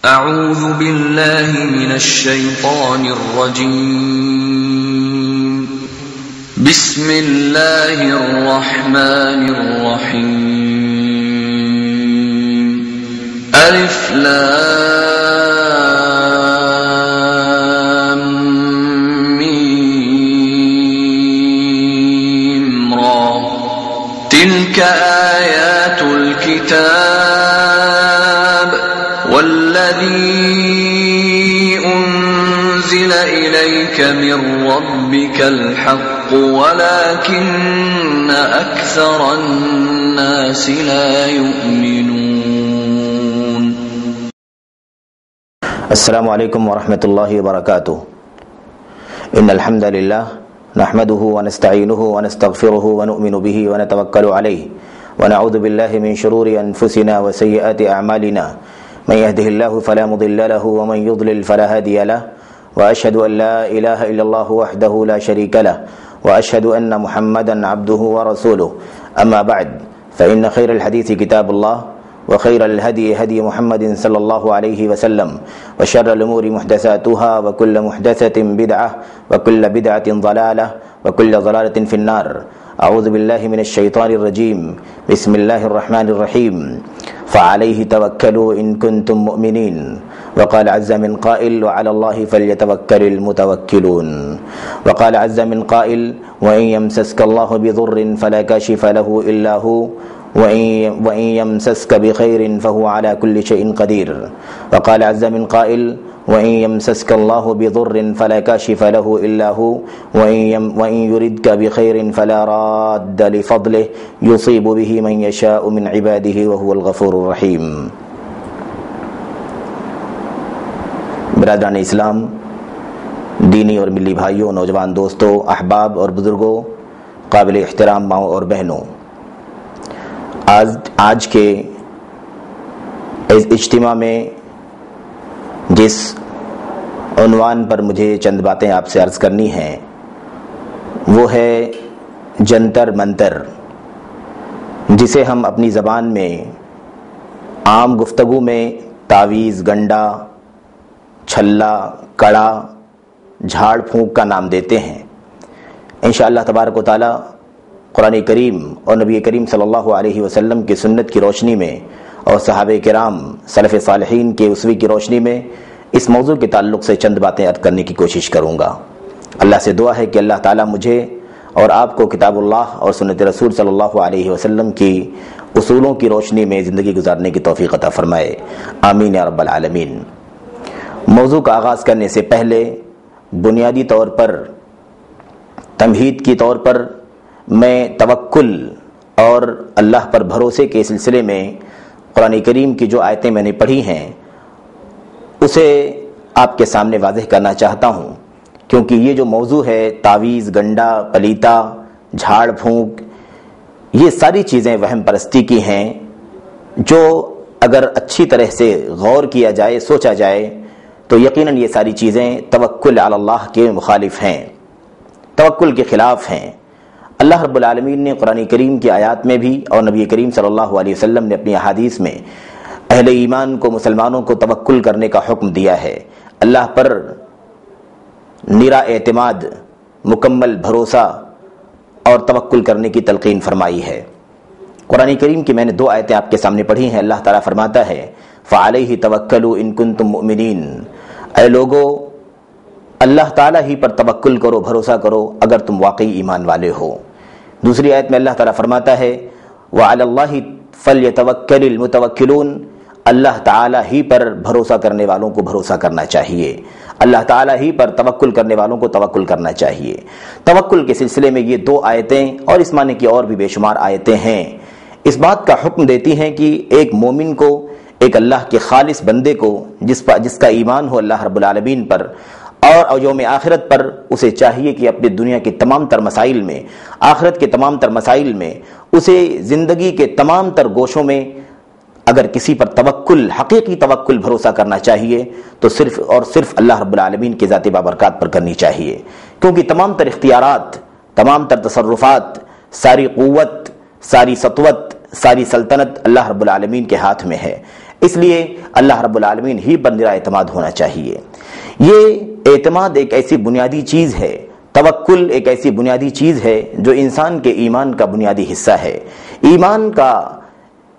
اعوذ باللہ من الشیطان الرجیم بسم اللہ الرحمن الرحیم الف لام میم را تلک آیات الكتاب والذی انزل الیک من ربک الحق ولکن اکثر الناس لا یؤمنون۔ السلام علیکم ورحمۃ اللہ وبرکاتہ۔ ان الحمد للہ نحمده ونستعینه ونستغفره ونؤمن به ونتوکل علیہ ونعوذ باللہ من شرور انفسنا وسیئات اعمالنا من يهده الله فلا مضل له ومن يضلل فلا هادي له واشهد ان لا اله الا الله وحده لا شريك له واشهد ان محمدا عبده ورسوله اما بعد فان خير الحديث كتاب الله وخير الهدي هدي محمد صلى الله عليه وسلم وشر الامور محدثاتها وكل محدثة بدعة وكل بدعة ضلالة وكل ضلالة في النار۔ اعوذ باللہ من الشیطان الرجیم بسم اللہ الرحمن الرحیم فعلیہ توکلوا ان کنتم مؤمنین وقال عز من قائل وعلى الله فليتوکل المتوکلون وقال عز من قائل وإن يمسسك الله بضر فلا كاشف له إلا هو وإن يمسسك بخير فهو على كل شيء قدير وقال عز من قائل وإن يمسسك الله بضر فلا كاشف له إلا هو وإن يردك بخير فلا راد لفضله يصيب به من يشاء من عباده وهو الغفور الرحيم۔ برادران اسلام، دینی اور ملی بھائیوں، نوجوان دوستوں، احباب اور بزرگوں، قابل احترام ماؤں اور بہنوں، آج کے اس اجتماع میں جس عنوان پر مجھے چند باتیں آپ سے عرض کرنی ہیں وہ ہے جنتر منتر، جسے ہم اپنی زبان میں عام گفتگو میں تعویذ، گنڈا، چھلا، کڑا، جھاڑ پھونک کا نام دیتے ہیں۔ انشاءاللہ تبارک و تعالی قرآن کریم اور نبی کریم صلی اللہ علیہ وسلم کی سنت کی روشنی میں اور صحابہ کرام سلف صالحین کے اسوے کی روشنی میں اس موضوع کے تعلق سے چند باتیں عرض کرنے کی کوشش کروں گا۔ اللہ سے دعا ہے کہ اللہ تعالیٰ مجھے اور آپ کو کتاب اللہ اور سنت رسول صلی اللہ علیہ وسلم کی اصولوں کی روشنی میں زندگی گزارنے کی توفیق عطا فرمائے، آمین یا رب العالمین۔ موضوع کا آغاز کرنے سے پہلے بنیادی طور پر تمہید کی طور پر میں توکل اور اللہ پر بھروسے کے سلسلے میں قرآن کریم کی جو آیتیں میں نے پڑھی ہیں اسے آپ کے سامنے واضح کرنا چاہتا ہوں، کیونکہ یہ جو موضوع ہے تعویذ، گنڈا، پلیتا، جھاڑ پھونک، یہ ساری چیزیں وہم پرستی کی ہیں جو اگر اچھی طرح سے غور کیا جائے، سوچا جائے تو یقیناً یہ ساری چیزیں توکل علی اللہ کے مخالف ہیں، توکل کے خلاف ہیں۔ اللہ رب العالمین نے قرآن کریم کی آیات میں بھی اور نبی کریم صلی اللہ علیہ وسلم نے اپنی احادیث میں اہل ایمان کو، مسلمانوں کو توکل کرنے کا حکم دیا ہے، اللہ پر نرا اعتماد، مکمل بھروسہ اور توکل کرنے کی تلقین فرمائی ہے۔ قرآن کریم کی میں نے دو آیتیں آپ کے سامنے پڑھی ہیں۔ اللہ تعالیٰ فرماتا ہے فَعَلَيْهِ تَوَكَّلُوا إِن كُنتُم مُؤْمِنِينَ، اے لوگو اللہ تعالیٰ ہی پر توکل کرو، بھروسہ کرو اگر تم واقعی ایمان والے ہو۔ دوسری آیت میں اللہ تعالیٰ فرماتا ہے وَعَلَى اللَّهِ فَلْيَتَوَكَّلِ الْمُتَوَكِّلُونَ، اللہ تعالیٰ ہی پر بھروسہ کرنے والوں کو بھروسہ کرنا چاہیے، اللہ تعالیٰ ہی پر توکل کرنے والوں کو توکل کرنا چاہیے۔ توکل کے سلسلے میں یہ دو آیتیں اور اس معنی کی اور بھی بے شمار آیتیں ہیں، اس بات کا حکم دیتی ہیں کہ ایک مومن کو، ایک اللہ کے خالص بندے کو جس کا ایمان ہو اللہ رب العالمین پر اور یوم آخرت پر، اسے چاہیے کہ اپنی دنیا کے تمام تر مسائل میں، آخرت کے تمام تر مسائل میں، اسے زندگی کے تمام تر گوشوں میں اگر کسی پر توکل، حقیقی توکل، بھروسہ کرنا چاہیے تو صرف اور صرف اللہ رب العالمین کے ذات بابرکات پر کرنی چاہیے، کیونکہ تمام تر اختیارات، تمام تر تصرفات، ساری قوت، ساری سطوت، ساری سلطنت اللہ رب العالمین کے ہاتھ میں ہے۔ اس لیے اللہ رب العالمین ہی پر میرا اعتماد ہونا چاہیے۔ یہ اعتماد ایک ایسی بنیادی چیز ہے، توکل ایک ایسی بنیادی چیز ہے جو انسان کے ایمان کا بنیادی حصہ ہے۔ ایمان کا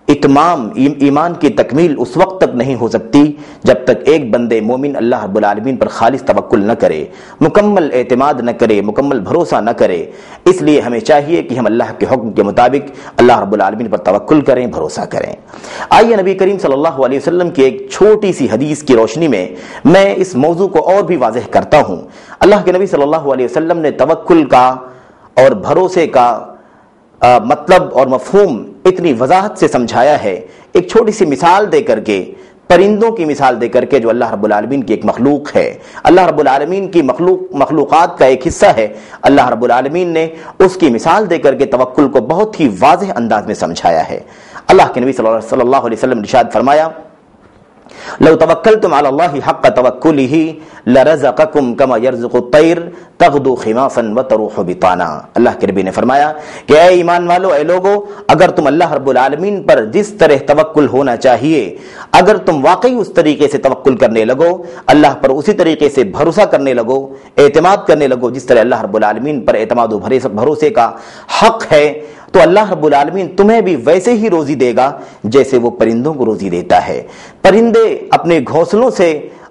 اتمام، ایمان کی تکمیل اس وقت تک نہیں ہو سکتی جب تک ایک بندے مومن اللہ رب العالمین پر خالص توکل نہ کرے، مکمل اعتماد نہ کرے، مکمل بھروسہ نہ کرے۔ اس لیے ہمیں چاہیے کہ ہم اللہ کے حکم کے مطابق اللہ رب العالمین پر توکل کریں، بھروسہ کریں۔ آئیے نبی کریم صلی اللہ علیہ وسلم کی ایک چھوٹی سی حدیث کی روشنی میں اس موضوع کو اور بھی واضح کرتا ہوں۔ اللہ کے نبی صلی اللہ علیہ وسلم نے توکل کا اور بھروسے کا مطلب اور مفہوم اتنی وضاحت سے سمجھایا ہے، ایک چھوٹی سی مثال دے کر کے، پرندوں کی مثال دے کر کے، جو اللہ رب العالمین کی ایک مخلوق ہے، اللہ رب العالمین کی مخلوقات کا ایک حصہ ہے۔ اللہ رب العالمین نے اس کی مثال دے کر کے توکل کو بہت ہی واضح انداز میں سمجھایا ہے۔ اللہ کے نبی صلی اللہ علیہ وسلم نے ارشاد فرمایا، لو توکلتم علی اللہ حق توکلہ لرزقکم کما یرزق الطیر تغدو خماصا وتروح بطانا۔ اللہ کے نبی نے فرمایا کہ اے ایمان والو، اے لوگو، اگر تم اللہ رب العالمین پر جس طرح توکل ہونا چاہیے، اگر تم واقعی اس طریقے سے توکل کرنے لگو، اللہ پر اسی طریقے سے بھروسہ کرنے لگو، اعتماد کرنے لگو جس طرح اللہ رب العالمین پر اعتماد و بھروسے کا حق ہے، تو اللہ رب العالمین تمہیں بھی ویسے ہی روزی دے گا جیسے وہ پرندوں کو روزی دیتا ہے۔ پرندے اپنے گھونسلوں سے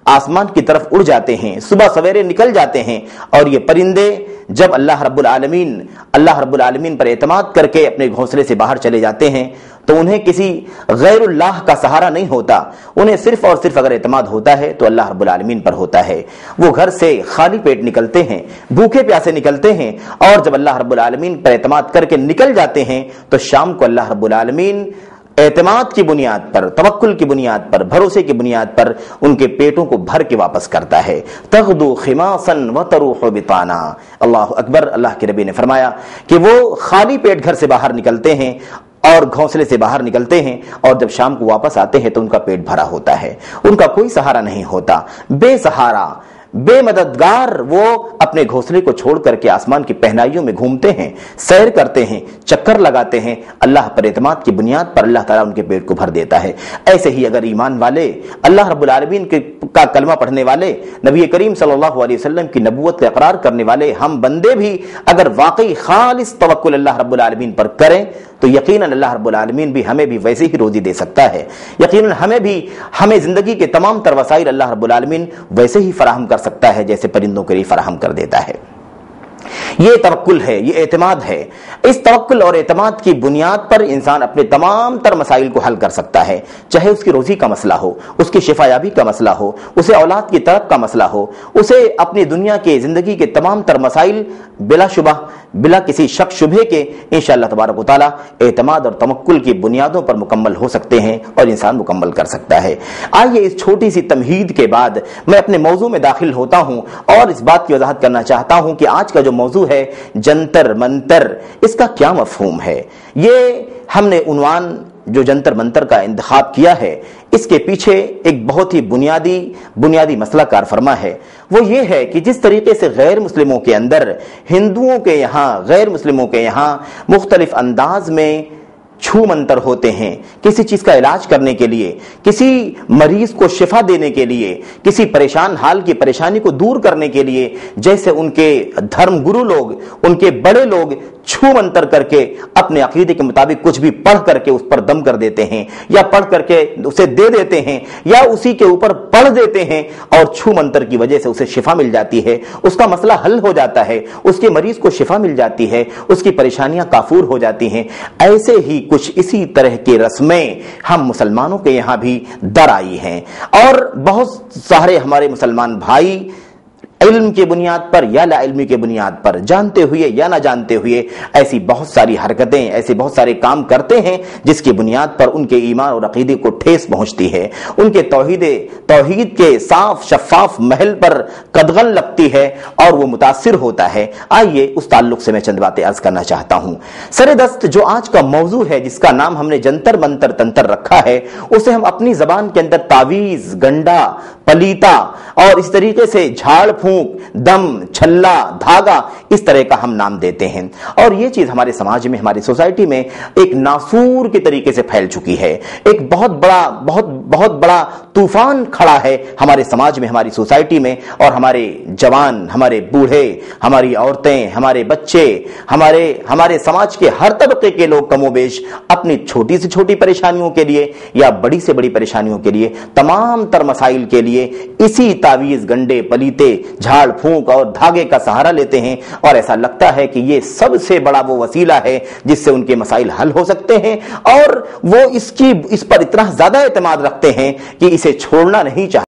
آسمان کی طرف اڑ جاتے ہیں، صبح سویرے نکل جاتے ہیں، اور یہ پرندے جب اللہ رب العالمین پر اعتماد کر کے اپنے گھونسلے سے باہر چلے جاتے ہیں تو انہیں کسی غیر اللہ کا سہارا نہیں ہوتا، انہیں صرف اور صرف اگر اعتماد ہوتا ہے تو اللہ رب العالمین پر ہوتا ہے۔ وہ گھر سے خالی پیٹ نکلتے ہیں، بھوکے پیاسے نکلتے ہیں، اور جب اللہ رب العالمین پر اعتماد کر کے نکل جاتے ہیں تو شام کو اللہ رب العالمین اعتماد کی بنیاد پر، توکل کی بنیاد پر، بھروسے کی بنیاد پر ان کے پیٹوں کو بھر کے واپس کرتا ہے۔ تغدو خماصا وتروح بطانا۔ اللہ اکبر۔ اللہ کے نبی نے فرمایا کہ وہ خالی پیٹ گھر سے باہر نکلتے ہیں اور گھونسلے سے باہر نکلتے ہیں، اور جب شام کو واپس آتے ہیں تو ان کا پیٹ بھرا ہوتا ہے، ان کا کوئی سہارا نہیں ہوتا، بے سہارا، بے مددگار وہ اپنے گھونسلے کو چھوڑ کر کے آسمان کی پہنائیوں میں گھومتے ہیں، سیر کرتے ہیں، چکر لگاتے ہیں۔ اللہ پر اعتماد کی بنیاد پر اللہ تعالیٰ ان کے پیٹ کو بھر دیتا ہے۔ ایسے ہی اگر ایمان والے، اللہ رب العالمین کا کلمہ پڑھنے والے، نبی کریم صلی اللہ علیہ وسلم کی نبوت کا اقرار کرنے والے ہم بندے بھی اگر واقعی خالص توکل اللہ رب العالمین پر کریں تو یقیناً اللہ رب العالمین بھی ہمیں بھی ویسے ہی روزی دے سکتا ہے۔ یقیناً ہمیں زندگی کے تمام تر وسائل اللہ رب العالمین ویسے ہی فراہم کر سکتا ہے جیسے پرندوں کے لیے فراہم کر دیتا ہے۔ یہ توکل ہے، یہ اعتماد ہے۔ اس توکل اور اعتماد کی بنیاد پر انسان اپنے تمام تر مسائل کو حل کر سکتا ہے، چاہے اس کی روزی کا مسئلہ ہو، اس کی شفا یابی کا مسئلہ ہو، اسے اولاد کی طلب کا مسئلہ ہو، اسے اپنی دنیا کے زندگی کے تمام تر مسائل بلا شبہ، بلا کسی شک شبہ کے انشاءاللہ تبارک و تعالی اعتماد اور توکل کی بنیادوں پر مکمل ہو سکتے ہیں اور انسان مکمل کر سکتا ہے۔ آئیے اس چھوٹی سی تمہید کے بعد میں اپنے موضوع میں داخل ہوتا ہوں اور اس بات کی وضاحت کرنا چاہتا ہوں کہ آج کا جو موضوع ہے جنتر منتر، اس کا کیا مفہوم ہے۔ یہ ہم نے عنوان جو جنتر منتر کا انتخاب کیا ہے، اس کے پیچھے ایک بہت ہی بنیادی مسئلہ کار فرما ہے۔ وہ یہ ہے کہ جس طریقے سے غیر مسلموں کے اندر، ہندوؤں کے یہاں، غیر مسلموں کے یہاں مختلف انداز میں چھو منتر ہوتے ہیں، کسی چیز کا علاج کرنے کے لیے، کسی مریض کو شفا دینے کے لیے، کسی پریشان حال کی پریشانی کو دور کرنے کے لیے، جیسے ان کے دھرم گرو لوگ، ان کے بڑے لوگ چھو منتر کر کے اپنے عقیدے کے مطابق کچھ بھی پڑھ کر کے اس پر دم کر دیتے ہیں، یا پڑھ کر کے اسے دے دیتے ہیں، یا اسی کے اوپر پڑھ دیتے ہیں اور چھو منتر کی وجہ سے اسے شفا مل جاتی ہے، اس کا مسئلہ حل ہو جاتا ہے، اس کے مریض کو شفا مل جاتی ہے، اس کی پریشانیاں کافور ہو جاتی ہیں۔ ایسے ہی کچھ اسی طرح کی رسمیں ہم مسلمانوں کے یہاں بھی در آئی ہیں، اور بہت سارے ہمارے مسلمان بھائی علم کی بنیاد پر یا لا علمی کی بنیاد پر، جانتے ہوئے یا نہ جانتے ہوئے، ایسی بہت ساری حرکتیں، ایسے بہت سارے کام کرتے ہیں جس کی بنیاد پر ان کے ایمان اور عقیدے کو ٹھیس پہنچتی ہے، ان کے توحید کے صاف شفاف محل پر قدغن لگتی ہے اور وہ متاثر ہوتا ہے۔ آئیے اس تعلق سے میں چند باتیں عرض کرنا چاہتا ہوں۔ سر دست جو آج کا موضوع ہے، جس کا نام ہم نے جنتر منتر تنتر رکھا ہے، اسے ہم اپنی زبان کے اندر تعویذ، گنڈا، پلیتا اور اس طریقے سے جھاڑ پھونک پھونک، دم، چھلا، دھاگا، اس طرح کا ہم نام دیتے ہیں. اور یہ چیز ہمارے سماج میں، ہماری سوسائٹی میں ایک ناسور کے طریقے سے پھیل چکی ہے. ایک بہت بڑا طوفان کھڑا ہے ہمارے سماج میں، ہماری سوسائٹی میں. اور ہمارے جوان، ہمارے بوڑھے، ہماری عورتیں، ہمارے بچے، ہمارے سماج کے ہر طبقے کے لوگ کم و بیش اپنی چھوٹی سے چھوٹی پریشانیوں کے لیے یا بڑی سے بڑی پریشانیوں کے لیے، تمام تر مسائل کے لیے اسی تعویذ، گنڈے، پلیتے، جھاڑ پھونک اور دھاگے کا سہارا لیتے ہیں. اور ایسا لگتا ہے کہ یہ سب سے بڑا وہ وسیلہ ہے جس سے ان کے مسائل حل ہو سکتے ہیں، اور وہ اس پر اتنا زیادہ اعتماد رکھتے ہیں کہ اسے چھوڑنا نہیں چاہتے.